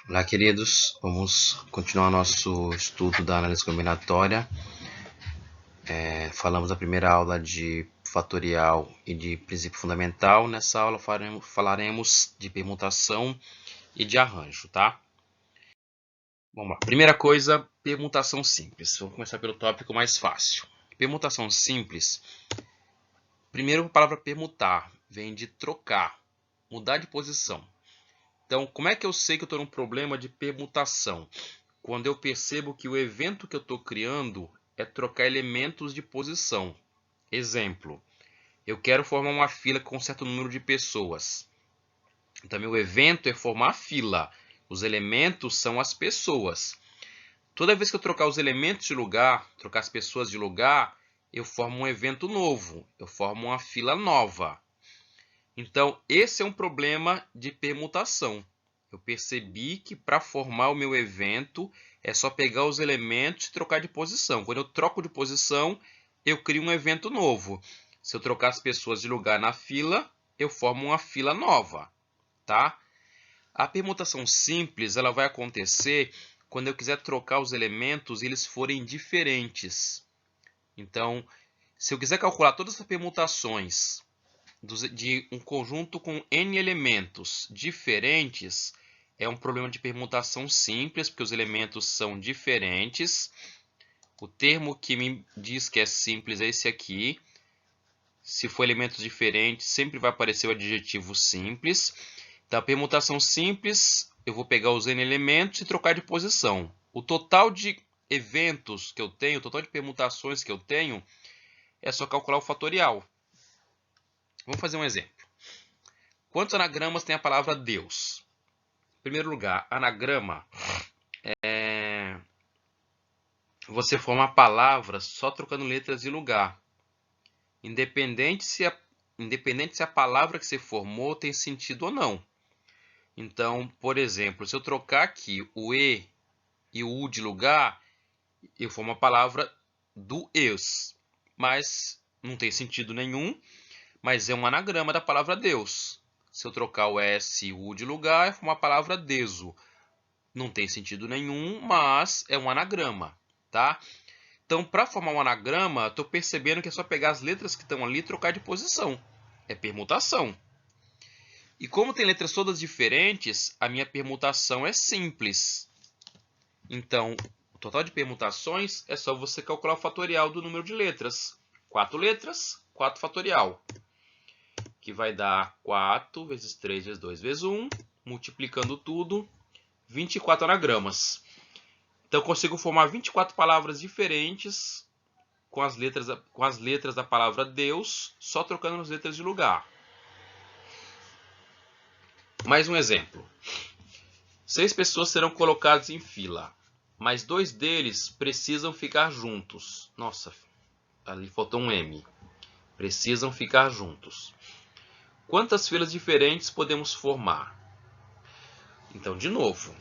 Olá, queridos. Vamos continuar nosso estudo da análise combinatória. Falamos da primeira aula de fatorial e de princípio fundamental. Nessa aula falaremos de permutação e de arranjo, tá? Vamos lá. Primeira coisa, permutação simples. Vamos começar pelo tópico mais fácil. Permutação simples. Primeiro, a palavra permutar vem de trocar, mudar de posição. Então, como é que eu sei que eu estou num problema de permutação? Quando eu percebo que o evento que eu estou criando é trocar elementos de posição. Exemplo, eu quero formar uma fila com um certo número de pessoas. Então, meu evento é formar a fila. Os elementos são as pessoas. Toda vez que eu trocar os elementos de lugar, trocar as pessoas de lugar, eu formo um evento novo. Eu formo uma fila nova. Então, esse é um problema de permutação. Eu percebi que para formar o meu evento é só pegar os elementos e trocar de posição. Quando eu troco de posição, eu crio um evento novo. Se eu trocar as pessoas de lugar na fila, eu formo uma fila nova, tá? A permutação simples ela vai acontecer quando eu quiser trocar os elementos e eles forem diferentes. Então, se eu quiser calcular todas as permutações de um conjunto com n elementos diferentes, é um problema de permutação simples, porque os elementos são diferentes. O termo que me diz que é simples é esse aqui. Se for elementos diferentes, sempre vai aparecer o adjetivo simples. Então, a permutação simples, eu vou pegar os n elementos e trocar de posição. O total de eventos que eu tenho, o total de permutações que eu tenho, é só calcular o fatorial. Vamos fazer um exemplo. Quantos anagramas tem a palavra Deus? Em primeiro lugar, anagrama é você formar palavras só trocando letras de lugar. Independente se a palavra que você formou tem sentido ou não. Então, por exemplo, se eu trocar aqui o E e o U de lugar, eu formo a palavra do eus. Mas não tem sentido nenhum, mas é um anagrama da palavra Deus. Se eu trocar o S e o U de lugar, eu formo a palavra deso. Não tem sentido nenhum, mas é um anagrama, tá? Então, para formar um anagrama, estou percebendo que é só pegar as letras que estão ali e trocar de posição. É permutação. E como tem letras todas diferentes, a minha permutação é simples. Então, o total de permutações é só você calcular o fatorial do número de letras. 4 letras, 4 fatorial. Que vai dar 4 vezes 3 vezes 2 vezes 1, multiplicando tudo, 24 anagramas. Então, eu consigo formar 24 palavras diferentes com as letras da palavra Deus, só trocando as letras de lugar. Mais um exemplo. 6 pessoas serão colocadas em fila, mas 2 deles precisam ficar juntos. Nossa, ali faltou um M. Precisam ficar juntos. Quantas filas diferentes podemos formar? Então, de novo,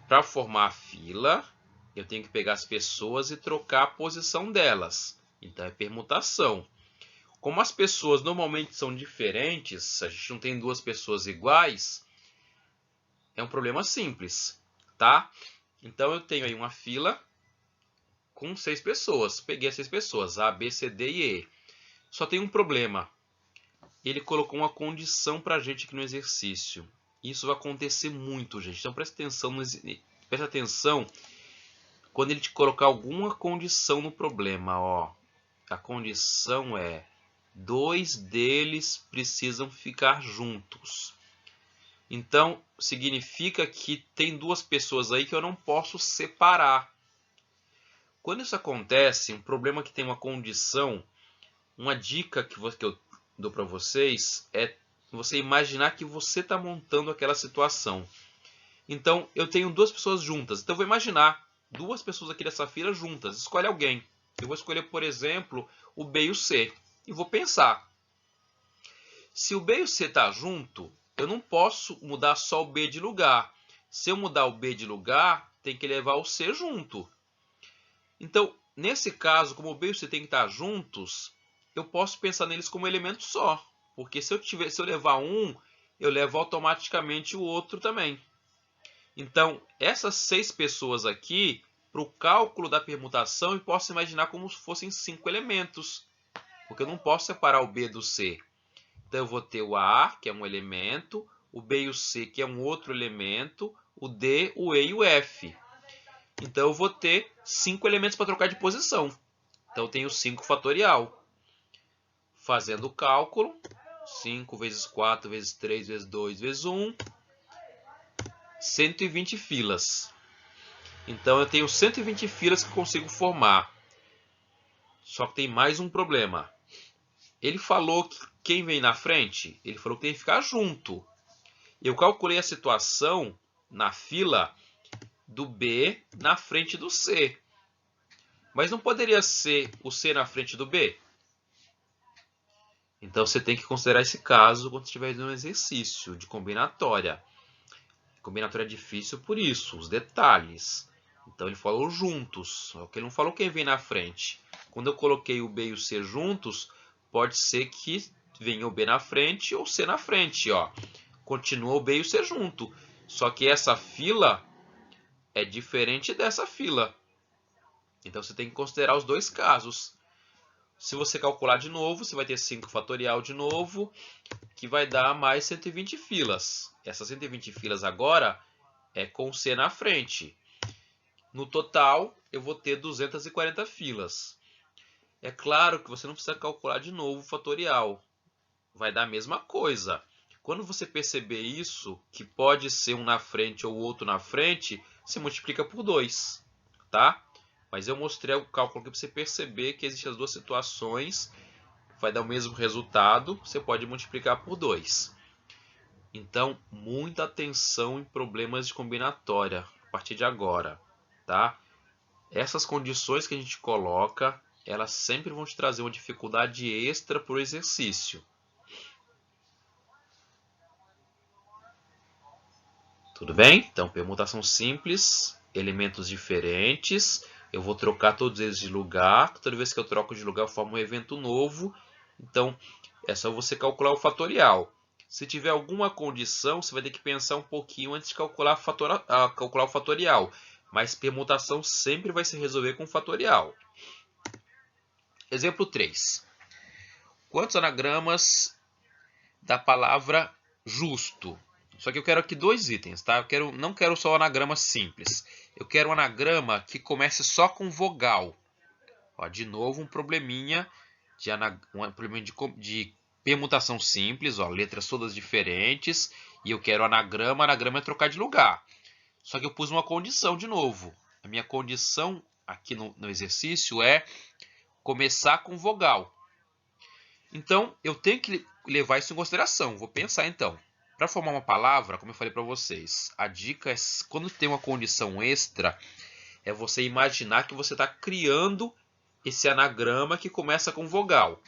para formar a fila, eu tenho que pegar as pessoas e trocar a posição delas. Então, é permutação. Como as pessoas normalmente são diferentes, a gente não tem duas pessoas iguais, é um problema simples, tá? Então, eu tenho aí uma fila com 6 pessoas. Peguei as 6 pessoas, A, B, C, D e E. Só tem um problema. Ele colocou uma condição para a gente aqui no exercício. Isso vai acontecer muito, gente. Então, presta atenção quando ele te colocar alguma condição no problema. Ó. A condição é 2 deles precisam ficar juntos. Então, significa que tem 2 pessoas aí que eu não posso separar. Quando isso acontece, um problema que tem uma condição, uma dica que eu dou para vocês é você imaginar que você está montando aquela situação. Então, eu tenho 2 pessoas juntas. Então, eu vou imaginar 2 pessoas aqui dessa fila juntas. Escolhe alguém. Eu vou escolher, por exemplo, o B e o C. E vou pensar. Se o B e o C estão junto, eu não posso mudar só o B de lugar. Se eu mudar o B de lugar, tem que levar o C junto. Então, nesse caso, como o B e o C têm que estar juntos, eu posso pensar neles como elemento só. Porque se eu levar um, eu levo automaticamente o outro também. Então, essas 6 pessoas aqui, para o cálculo da permutação, eu posso imaginar como se fossem 5 elementos, porque eu não posso separar o B do C. Então, eu vou ter o A, que é um elemento, o B e o C, que é um outro elemento, o D, o E e o F. Então, eu vou ter 5 elementos para trocar de posição. Então, eu tenho 5 fatorial. Fazendo o cálculo, 5 vezes 4 vezes 3 vezes 2 vezes 1, 120 filas. Então, eu tenho 120 filas que consigo formar. Só que tem mais um problema. Ele falou que quem vem na frente, ele falou que tem que ficar junto. Eu calculei a situação na fila do B na frente do C. Mas não poderia ser o C na frente do B? Então você tem que considerar esse caso quando estiver no exercício de combinatória. Combinatória é difícil por isso, os detalhes. Então ele falou juntos, só que ele não falou quem vem na frente. Quando eu coloquei o B e o C juntos, pode ser que venha o B na frente ou o C na frente. Ó. Continua o B e o C junto. Só que essa fila é diferente dessa fila. Então você tem que considerar os dois casos. Se você calcular de novo, você vai ter 5 fatorial de novo, que vai dar mais 120 filas. Essas 120 filas agora é com C na frente. No total, eu vou ter 240 filas. É claro que você não precisa calcular de novo o fatorial. Vai dar a mesma coisa. Quando você perceber isso, que pode ser um na frente ou outro na frente, você multiplica por 2, tá? Mas eu mostrei o cálculo aqui para você perceber que existem as duas situações, vai dar o mesmo resultado, você pode multiplicar por 2. Então, muita atenção em problemas de combinatória a partir de agora, tá? Essas condições que a gente coloca, elas sempre vão te trazer uma dificuldade extra para o exercício. Tudo bem? Então, permutação simples, elementos diferentes. Eu vou trocar todos eles de lugar. Toda vez que eu troco de lugar, eu formo um evento novo. Então, é só você calcular o fatorial. Se tiver alguma condição, você vai ter que pensar um pouquinho antes de calcular o fatorial. Mas permutação sempre vai se resolver com fatorial. Exemplo 3. Quantos anagramas da palavra justo? Só que eu quero aqui 2 itens, tá? Não quero só o anagrama simples. Eu quero um anagrama que comece só com vogal. Ó, de novo, um probleminha de permutação simples, ó, letras todas diferentes. E eu quero anagrama. Anagrama é trocar de lugar. Só que eu pus uma condição de novo. A minha condição aqui no exercício é começar com vogal. Então, eu tenho que levar isso em consideração. Vou pensar então. Para formar uma palavra, como eu falei para vocês, a dica é, quando tem uma condição extra, é você imaginar que você está criando esse anagrama que começa com vogal.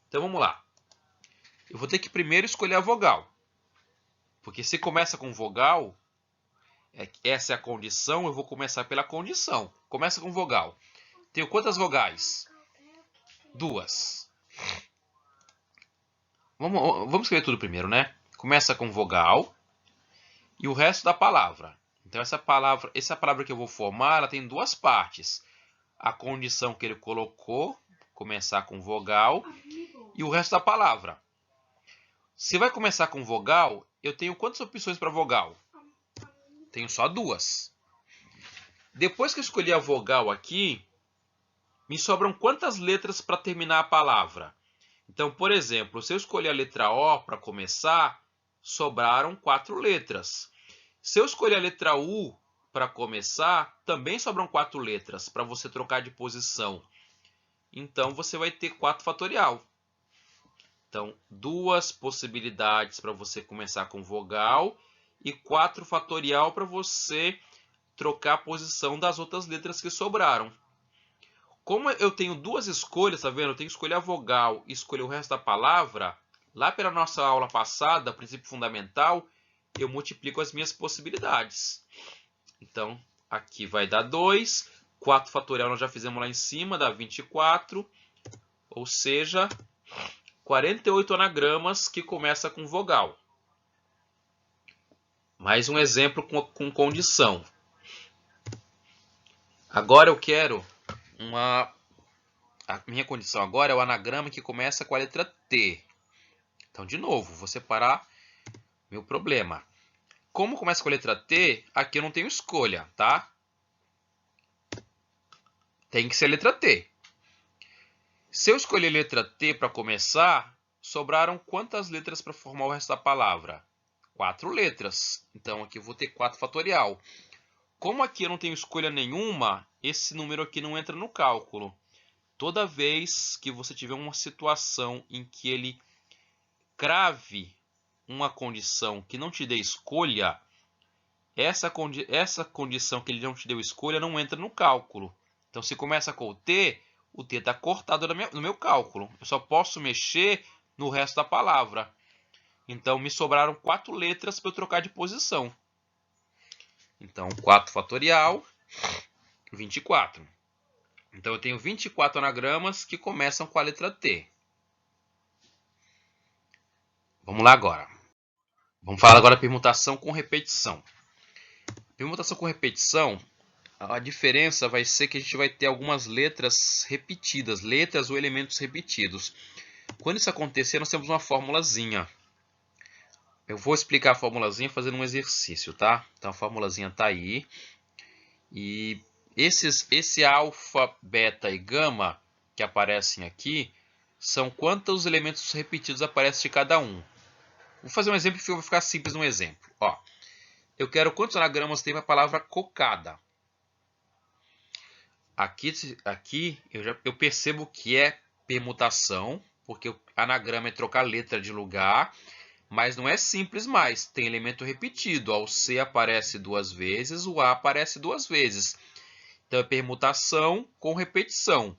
Então, vamos lá. Eu vou ter que primeiro escolher a vogal. Porque se começa com vogal, essa é a condição, eu vou começar pela condição. Começa com vogal. Tenho quantas vogais? 2. Vamos escrever tudo primeiro, né? Começa com vogal e o resto da palavra. Então, essa palavra que eu vou formar, ela tem 2 partes. A condição que ele colocou, começar com vogal, e o resto da palavra. Se vai começar com vogal, eu tenho quantas opções para vogal? Tenho só 2. Depois que eu escolhi a vogal aqui, me sobram quantas letras para terminar a palavra? Então, por exemplo, se eu escolher a letra O para começar, sobraram 4 letras. Se eu escolher a letra U para começar, também sobram 4 letras para você trocar de posição. Então, você vai ter 4 fatorial. Então, 2 possibilidades para você começar com vogal e 4 fatorial para você trocar a posição das outras letras que sobraram. Como eu tenho 2 escolhas, tá vendo? Eu tenho que escolher a vogal e escolher o resto da palavra. Lá pela nossa aula passada, princípio fundamental, eu multiplico as minhas possibilidades. Então, aqui vai dar 2. 4 fatorial nós já fizemos lá em cima, dá 24. Ou seja, 48 anagramas que começa com vogal. Mais um exemplo com condição. Agora eu quero a minha condição agora é o anagrama que começa com a letra T. Então, de novo, vou separar meu problema. Como começa com a letra T, aqui eu não tenho escolha, tá? Tem que ser a letra T. Se eu escolher a letra T para começar, sobraram quantas letras para formar o resto da palavra? 4 letras. Então, aqui eu vou ter 4 fatorial. Como aqui eu não tenho escolha nenhuma, esse número aqui não entra no cálculo. Toda vez que você tiver uma situação em que ele crave uma condição que não te dê escolha, essa condição que ele não te deu escolha não entra no cálculo. Então, se começa com o T está cortado no meu cálculo. Eu só posso mexer no resto da palavra. Então, me sobraram 4 letras para eu trocar de posição. Então, 4 fatorial, 24. Então, eu tenho 24 anagramas que começam com a letra T. Vamos lá agora. Vamos falar agora da permutação com repetição. Permutação com repetição, a diferença vai ser que a gente vai ter algumas letras repetidas, letras ou elementos repetidos. Quando isso acontecer, nós temos uma formulazinha. Eu vou explicar a formulazinha fazendo um exercício, tá? Então a formulazinha está aí. E esse alfa, beta e gama que aparecem aqui são quantos elementos repetidos aparecem de cada um. Vou fazer um exemplo que vai ficar simples no exemplo. Ó, eu quero quantos anagramas tem para a palavra cocada. Aqui eu percebo que é permutação, porque o anagrama é trocar letra de lugar, mas não é simples mais. Tem elemento repetido. O C aparece 2 vezes, o A aparece 2 vezes. Então é permutação com repetição.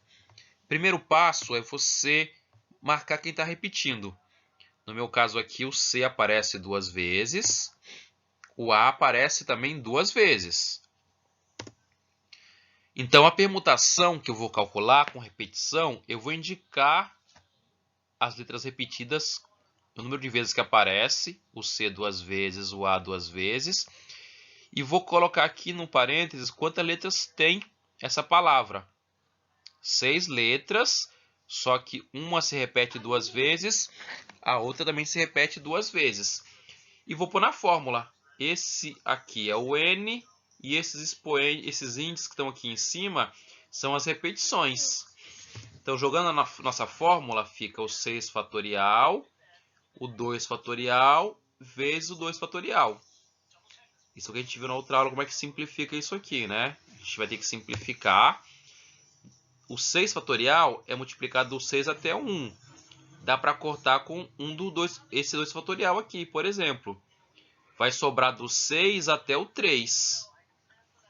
Primeiro passo é você marcar quem está repetindo. No meu caso aqui, o C aparece 2 vezes, o A aparece também 2 vezes. Então, a permutação que eu vou calcular com repetição, eu vou indicar as letras repetidas, o número de vezes que aparece, o C 2 vezes, o A 2 vezes, e vou colocar aqui no parênteses quantas letras tem essa palavra. 6 letras, só que uma se repete 2 vezes, a outra também se repete 2 vezes. E vou pôr na fórmula. Esse aqui é o N e esses índices que estão aqui em cima são as repetições. Então, jogando na nossa fórmula, fica o 6 fatorial, o 2 fatorial, vezes o 2 fatorial. Isso que a gente viu na outra aula, como é que simplifica isso aqui, né? A gente vai ter que simplificar. O 6 fatorial é multiplicado do 6 até o 1. Dá para cortar com esse 2 fatorial aqui, por exemplo. Vai sobrar do 6 até o 3.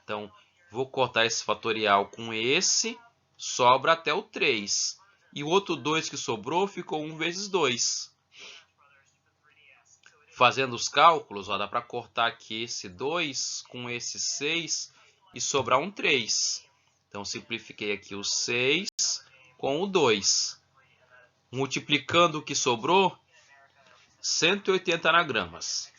Então, vou cortar esse fatorial com esse, sobra até o 3. E o outro 2 que sobrou ficou 1 vezes 2. Fazendo os cálculos, ó, dá para cortar aqui esse 2 com esse 6 e sobrar um 3. Então, simplifiquei aqui o 6 com o 2. Multiplicando o que sobrou, 180 anagramas.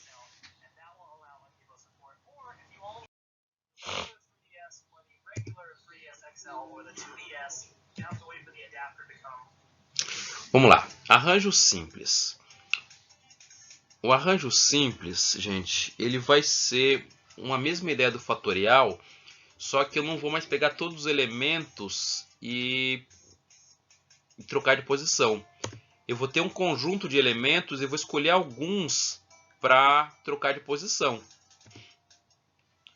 Vamos lá, arranjo simples. O arranjo simples, gente, ele vai ser uma mesma ideia do fatorial, só que eu não vou mais pegar todos os elementos e trocar de posição. Eu vou ter um conjunto de elementos e vou escolher alguns para trocar de posição.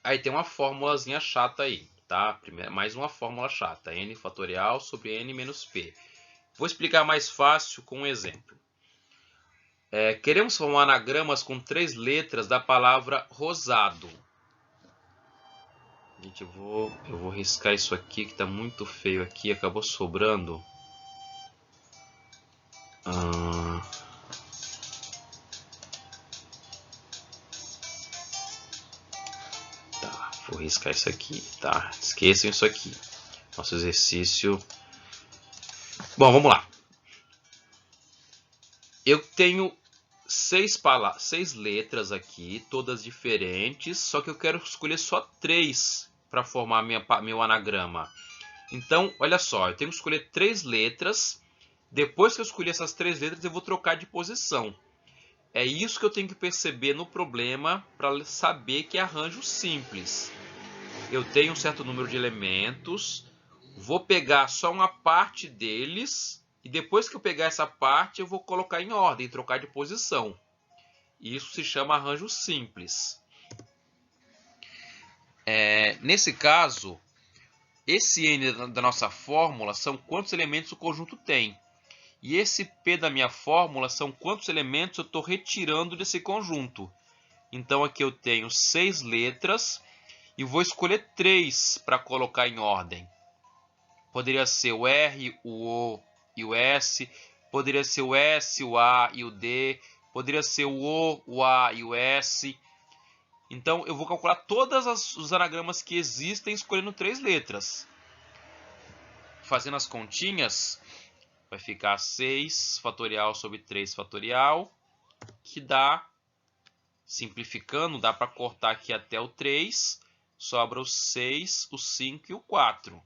Aí tem uma formulazinha chata aí, tá? Mais uma fórmula chata, n fatorial sobre n menos p. Vou explicar mais fácil com um exemplo. Queremos formar anagramas com 3 letras da palavra rosado. Gente, eu vou riscar isso aqui que está muito feio aqui, acabou sobrando. Tá, vou riscar isso aqui, tá? Esqueçam isso aqui. Nosso exercício. Bom, vamos lá. Eu tenho seis letras aqui, todas diferentes, só que eu quero escolher só 3 para formar meu anagrama. Então, olha só, eu tenho que escolher 3 letras. Depois que eu escolher essas 3 letras, eu vou trocar de posição. É isso que eu tenho que perceber no problema para saber que é arranjo simples. Eu tenho um certo número de elementos, vou pegar só uma parte deles e depois que eu pegar essa parte eu vou colocar em ordem, trocar de posição. Isso se chama arranjo simples. Nesse caso, esse n da nossa fórmula são quantos elementos o conjunto tem. E esse p da minha fórmula são quantos elementos eu estou retirando desse conjunto. Então aqui eu tenho 6 letras e vou escolher 3 para colocar em ordem. Poderia ser o R, o O e o S. Poderia ser o S, o A e o D. Poderia ser o O, o A e o S. Então eu vou calcular todos os anagramas que existem escolhendo 3 letras. Fazendo as continhas, vai ficar 6 fatorial sobre 3 fatorial, que dá, simplificando, dá para cortar aqui até o 3, sobra o 6, o 5 e o 4,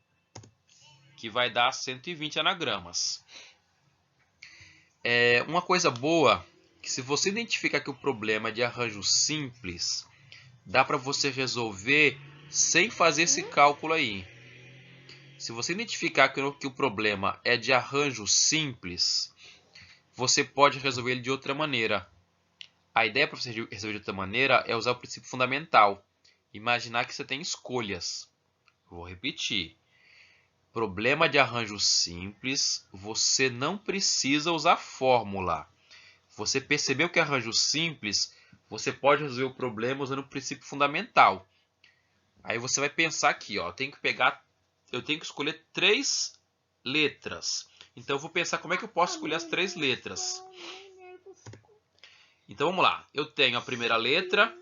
que vai dar 120 anagramas. Uma coisa boa, que se você identificar que o problema é de arranjo simples, dá para você resolver sem fazer esse cálculo aí. Se você identificar que o problema é de arranjo simples, você pode resolver ele de outra maneira. A ideia para você resolver de outra maneira é usar o princípio fundamental. Imaginar que você tem escolhas. Vou repetir. Problema de arranjo simples, você não precisa usar fórmula. Você percebeu que é arranjo simples, você pode resolver o problema usando o princípio fundamental. Aí você vai pensar aqui, ó, eu tenho que escolher 3 letras. Então eu vou pensar como é que eu posso escolher as 3 letras. Então vamos lá. Eu tenho a primeira letra,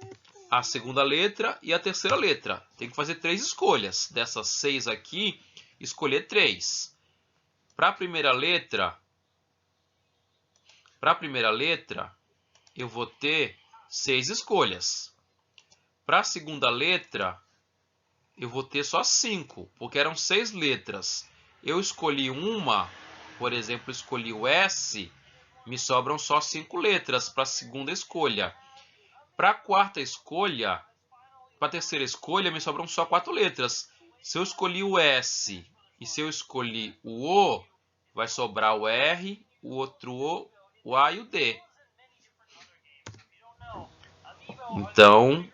a segunda letra e a terceira letra. Tenho que fazer 3 escolhas. Dessas 6 aqui, escolher 3. Para a primeira letra, eu vou ter 6 escolhas. Para a segunda letra, eu vou ter só 5, porque eram 6 letras. Eu escolhi uma, por exemplo, escolhi o S, me sobram só 5 letras para a segunda escolha. Para a quarta escolha, para a terceira escolha, me sobram só 4 letras. Se eu escolhi o S e se eu escolhi o O, vai sobrar o R, o outro O, o A e o D. Então,